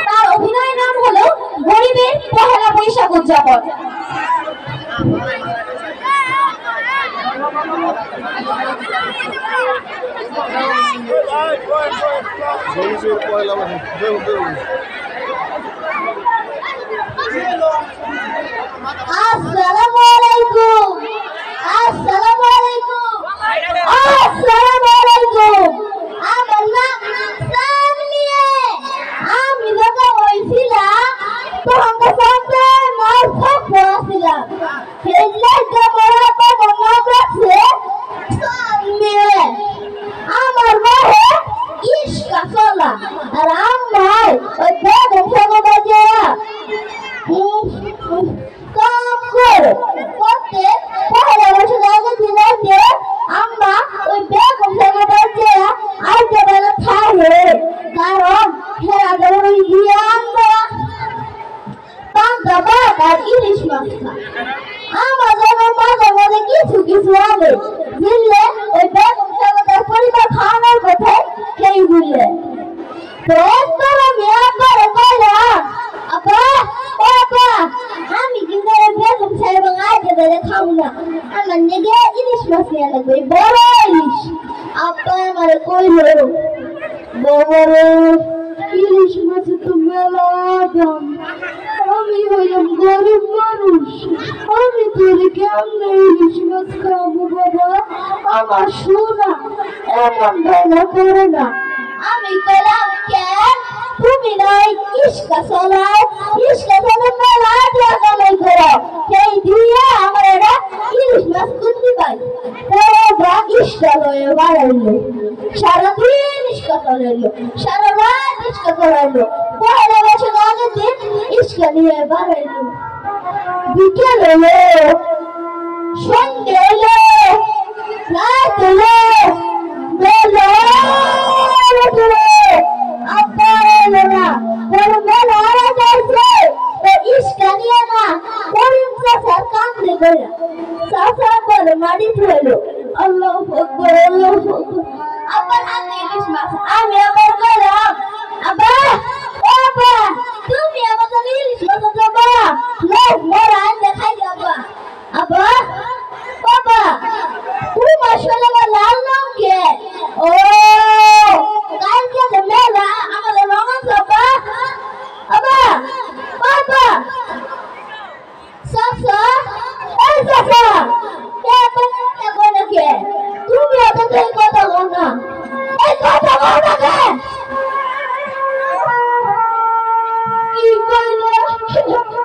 তার অভিনয়ের নাম হলো গরিবের পহেলা বৈশাখ উদযাপন। আসসালামু আলাইকুম, আসসালামু আলাইকুম, আসসালামু আলাইকুম। আমার নাম সামিয়া। আমি যখন হইছিলাম তখন তো সামনে মার ফটো ছিলাম। হেডলাইটটা বড় বড় নাম রাখছে সামিয়া। আমার মাহে ইশকা চলা আর আমার ওই বেগম সাগবাজে কাম করে করতে পহেলা বৈশাখ আগে দিনাইতে আমরা ওই বেগম সাগবাজে আইতে বেলা থাকে কারণ হেরা যেমন ওই আমরা পান্তা ভাত আর ইলিশ মাছ খায়। আমার যেমন মাঝে মাঝে কিছু কিছু আনে বুঝলে ওই বেগম সাগবাজার পরিবার খাওয়ানোর কথা কেই বুঝলে তো একবার আমি একবারে কইলাম আপা ও আপা আমি কিন্তু বেগম সাহেব আইতে বেলা খাবো না, আমার নেগে ইলিশ মাছ নিয়ে লাগবে বড় ইলিশ। আপা আমার কইলো বাবারে ইলিশ মাছ তো মেলা দাম, আমি হইলাম গরিব মানুষ, আমি তোর কেমনে ইলিশ মাছ খাবো বাবা, আমার সোনা এমন বেলা করে না। আমি কইলাম কেন তুমি নাই ইশকা চলাও, ইশকা চলে মেলা দিয়া কামাই করো, সেই দিয়া আমার এটা ইলিশ মাছ কুন্দি পাই ওরা ইশকা লয়ে বাড়াইলো, সারাদিন ইশকা চলাইলো, সারা রাত ইশকা চলাইলো, পহেলা বৈশাখ আগের দিন ইশকা নিয়ে বাড়াইলো, বিকেল হলো, সন্ধ্যে হলো, রাত হলো, বেলা মাটি ধরলো আল্লাহু আকবার আল্লাহু আকবার। আবার হাতে ইলিশ মাছ আমি আবার কইলাম আব্বা ও আব্বা তুমি আমাকে ইলিশ মাছ দেবা লোক মোরা আনতে খাই যাবা। আব্বা বাবা তুমি মাশাআল্লাহ লাল রং কে ও কালকে তো মেলা আমাদের রং আব্বা আব্বা বাবা সাসা এই সাসা তুমি আপনাদের কথা বল না, এই কথা বল না কি কইলে ধন্যবাদ।